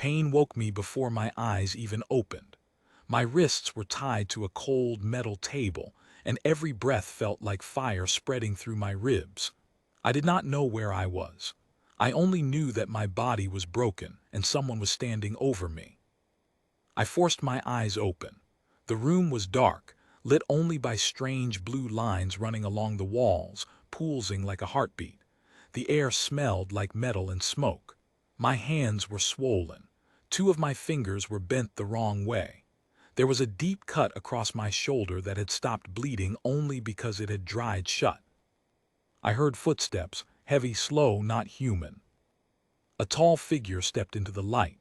Pain woke me before my eyes even opened. My wrists were tied to a cold metal table, and every breath felt like fire spreading through my ribs. I did not know where I was. I only knew that my body was broken and someone was standing over me. I forced my eyes open. The room was dark, lit only by strange blue lines running along the walls, pulsing like a heartbeat. The air smelled like metal and smoke. My hands were swollen. Two of my fingers were bent the wrong way. There was a deep cut across my shoulder that had stopped bleeding only because it had dried shut. I heard footsteps, heavy, slow, not human. A tall figure stepped into the light.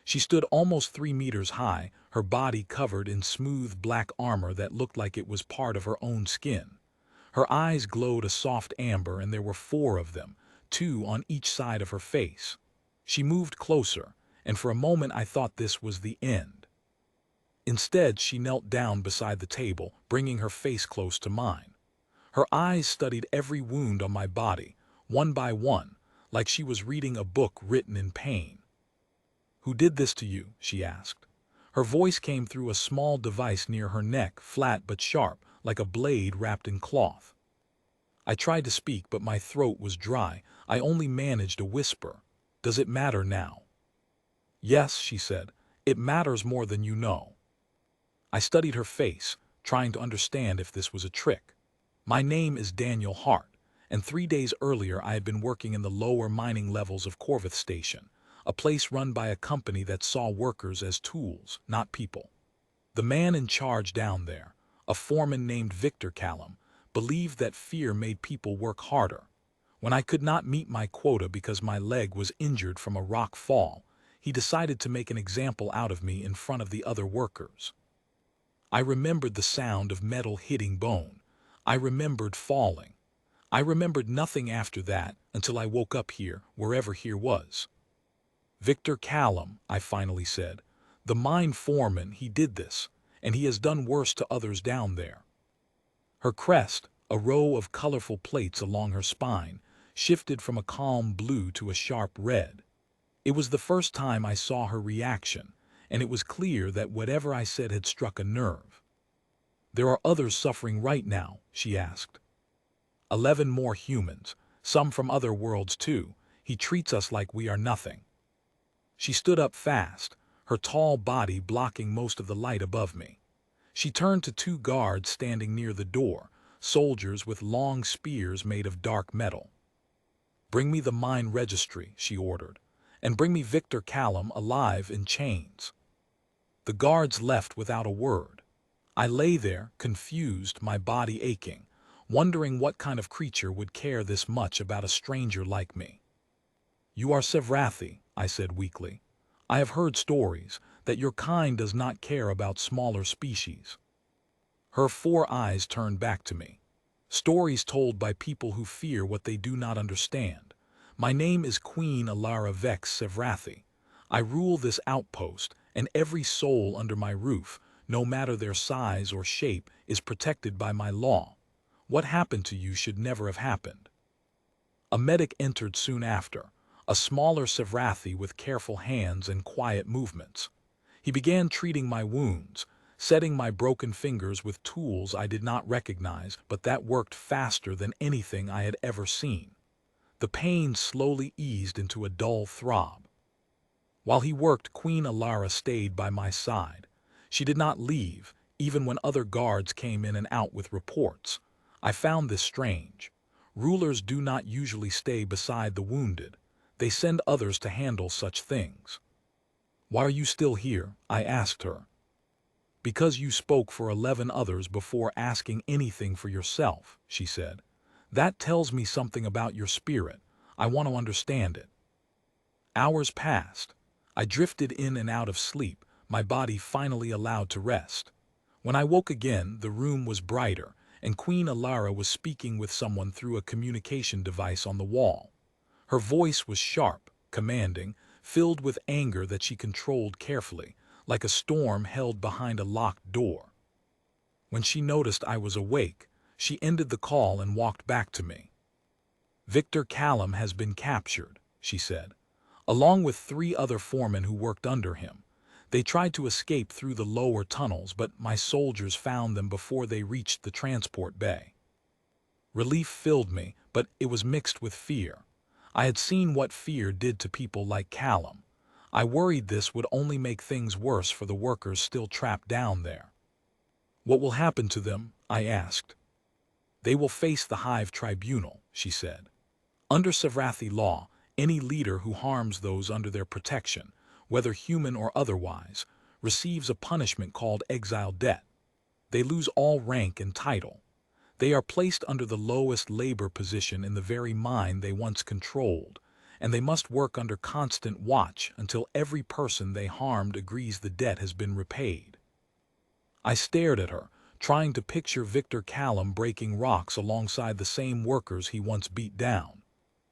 She stood almost 3 meters high, her body covered in smooth black armor that looked like it was part of her own skin. Her eyes glowed a soft amber, and there were 4 of them, 2 on each side of her face. She moved closer, and for a moment I thought this was the end. Instead, she knelt down beside the table, bringing her face close to mine. Her eyes studied every wound on my body, one by one, like she was reading a book written in pain. "Who did this to you?" she asked. Her voice came through a small device near her neck, flat but sharp, like a blade wrapped in cloth. I tried to speak, but my throat was dry. I only managed a whisper. "Does it matter now?" "Yes," she said. "It matters more than you know." I studied her face, trying to understand if this was a trick. "My name is Daniel Hart, and 3 days earlier I had been working in the lower mining levels of Corvus Station, a place run by a company that saw workers as tools, not people. The man in charge down there, a foreman named Victor Callum, believed that fear made people work harder. When I could not meet my quota because my leg was injured from a rock fall, he decided to make an example out of me in front of the other workers. I remembered the sound of metal hitting bone. I remembered falling. I remembered nothing after that until I woke up here, wherever here was. "Victor Callum," I finally said. "The mine foreman, he did this, and he has done worse to others down there." Her crest, a row of colorful plates along her spine, shifted from a calm blue to a sharp red. It was the first time I saw her reaction, and it was clear that whatever I said had struck a nerve. "There are others suffering right now?" she asked. 11 more humans, some from other worlds too. He treats us like we are nothing." She stood up fast, her tall body blocking most of the light above me. She turned to 2 guards standing near the door, soldiers with long spears made of dark metal. "Bring me the mine registry," she ordered, "and bring me Victor Callum alive in chains." The guards left without a word. I lay there, confused, my body aching, wondering what kind of creature would care this much about a stranger like me. "You are Sevrathi," I said weakly. "I have heard stories that your kind does not care about smaller species." Her 4 eyes turned back to me. "Stories told by people who fear what they do not understand. My name is Queen Alara Vex Sevrathi. I rule this outpost, and every soul under my roof, no matter their size or shape, is protected by my law. What happened to you should never have happened." A medic entered soon after, a smaller Sevrathi with careful hands and quiet movements. He began treating my wounds, setting my broken fingers with tools I did not recognize, but that worked faster than anything I had ever seen. The pain slowly eased into a dull throb. While he worked, Queen Alara stayed by my side. She did not leave, even when other guards came in and out with reports. I found this strange. Rulers do not usually stay beside the wounded. They send others to handle such things. "Why are you still here?" I asked her. "Because you spoke for 11 others before asking anything for yourself," she said. "That tells me something about your spirit. I want to understand it." Hours passed. I drifted in and out of sleep, my body finally allowed to rest. When I woke again, the room was brighter, and Queen Alara was speaking with someone through a communication device on the wall. Her voice was sharp, commanding, filled with anger that she controlled carefully, like a storm held behind a locked door. When she noticed I was awake, she ended the call and walked back to me. "Victor Callum has been captured," she said. along with 3 other foremen who worked under him. They tried to escape through the lower tunnels, but my soldiers found them before they reached the transport bay. Relief filled me, but it was mixed with fear. I had seen what fear did to people like Callum. I worried this would only make things worse for the workers still trapped down there. "What will happen to them?" I asked. "They will face the Hive Tribunal," she said. "Under Savrathi law, any leader who harms those under their protection, whether human or otherwise, receives a punishment called exile debt. They lose all rank and title. They are placed under the lowest labor position in the very mine they once controlled, and they must work under constant watch until every person they harmed agrees the debt has been repaid." I stared at her, trying to picture Victor Callum breaking rocks alongside the same workers he once beat down.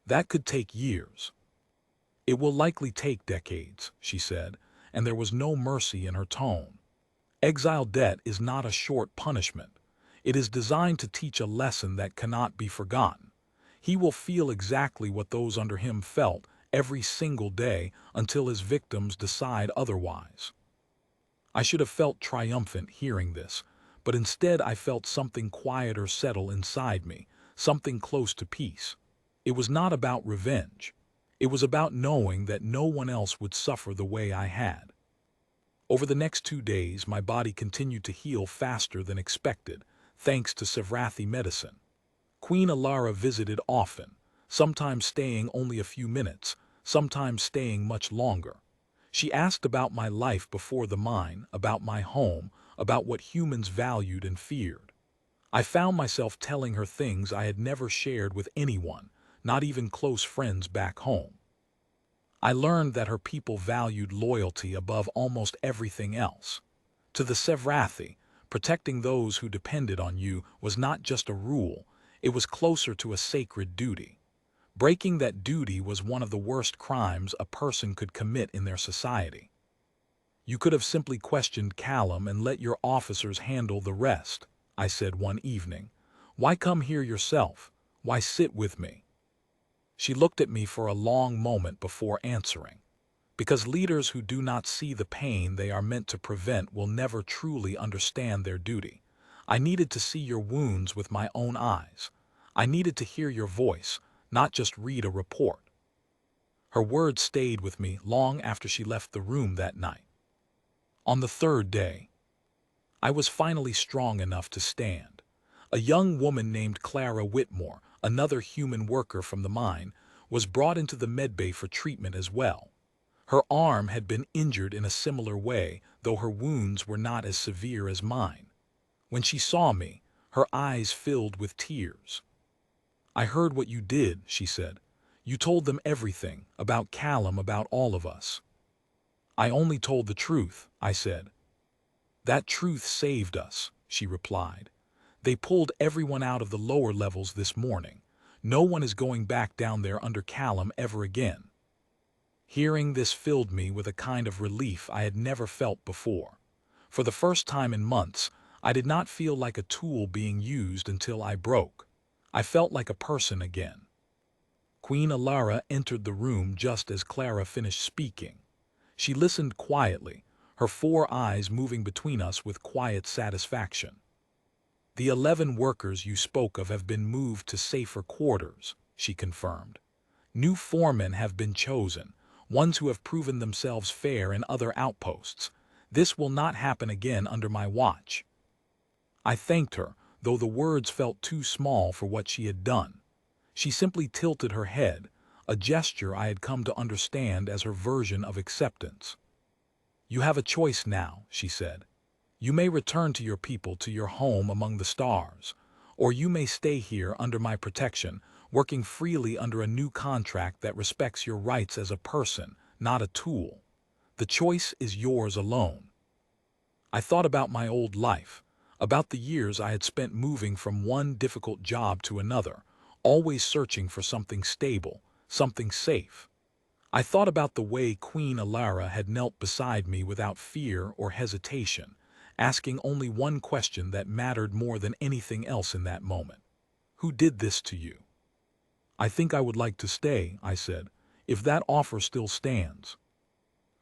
That could take years. "It will likely take decades," she said, and there was no mercy in her tone. "Exile debt is not a short punishment. It is designed to teach a lesson that cannot be forgotten. He will feel exactly what those under him felt every single day until his victims decide otherwise." I should have felt triumphant hearing this, but instead I felt something quieter settle inside me, something close to peace. It was not about revenge. It was about knowing that no one else would suffer the way I had. Over the next 2 days, my body continued to heal faster than expected, thanks to Savrathi medicine. Queen Alara visited often, sometimes staying only a few minutes, sometimes staying much longer. She asked about my life before the mine, about my home, about what humans valued and feared. I found myself telling her things I had never shared with anyone, not even close friends back home. I learned that her people valued loyalty above almost everything else. To the Savrathi, protecting those who depended on you was not just a rule, it was closer to a sacred duty. Breaking that duty was one of the worst crimes a person could commit in their society. "You could have simply questioned Callum and let your officers handle the rest," I said one evening. "Why come here yourself? Why sit with me?" She looked at me for a long moment before answering. "Because leaders who do not see the pain they are meant to prevent will never truly understand their duty. I needed to see your wounds with my own eyes. I needed to hear your voice, not just read a report." Her words stayed with me long after she left the room that night. On the 3rd day, I was finally strong enough to stand. A young woman named Clara Whitmore, another human worker from the mine, was brought into the medbay for treatment as well. Her arm had been injured in a similar way, though her wounds were not as severe as mine. When she saw me, her eyes filled with tears. "I heard what you did," she said. "You told them everything, about Callum, about all of us." "I only told the truth," I said. "That truth saved us," she replied. "They pulled everyone out of the lower levels this morning. No one is going back down there under Callum ever again." Hearing this filled me with a kind of relief I had never felt before. For the first time in months, I did not feel like a tool being used until I broke. I felt like a person again. Queen Alara entered the room just as Clara finished speaking. She listened quietly, her 4 eyes moving between us with quiet satisfaction. "The 11 workers you spoke of have been moved to safer quarters," she confirmed. "New foremen have been chosen, ones who have proven themselves fair in other outposts. This will not happen again under my watch." I thanked her, though the words felt too small for what she had done. She simply tilted her head, a gesture I had come to understand as her version of acceptance. "You have a choice now," she said. "You may return to your people, to your home among the stars, or you may stay here under my protection, working freely under a new contract that respects your rights as a person, not a tool. The choice is yours alone." I thought about my old life, about the years I had spent moving from one difficult job to another, always searching for something stable, something safe. I thought about the way Queen Alara had knelt beside me without fear or hesitation, asking only one question that mattered more than anything else in that moment. "Who did this to you?" "I think I would like to stay," I said. if that offer still stands."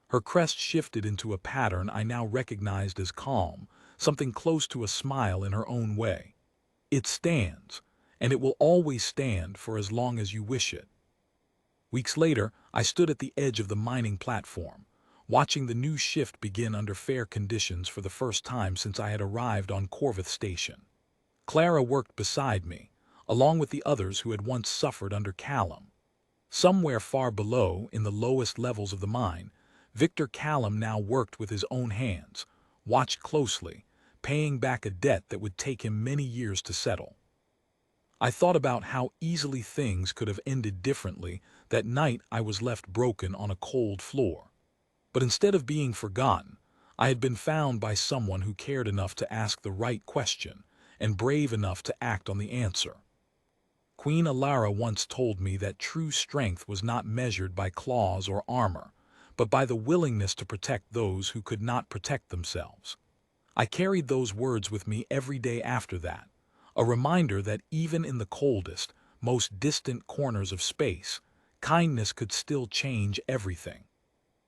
Her crest shifted into a pattern I now recognized as calm, something close to a smile in her own way. "It stands, and it will always stand for as long as you wish it." Weeks later, I stood at the edge of the mining platform, watching the new shift begin under fair conditions for the first time since I had arrived on Corvith Station. Clara worked beside me, along with the others who had once suffered under Callum. Somewhere far below, in the lowest levels of the mine, Victor Callum now worked with his own hands, watched closely, paying back a debt that would take him many years to settle. I thought about how easily things could have ended differently. That night I was left broken on a cold floor. But instead of being forgotten, I had been found by someone who cared enough to ask the right question and brave enough to act on the answer. Queen Alara once told me that true strength was not measured by claws or armor, but by the willingness to protect those who could not protect themselves. I carried those words with me every day after that, a reminder that even in the coldest, most distant corners of space, kindness could still change everything.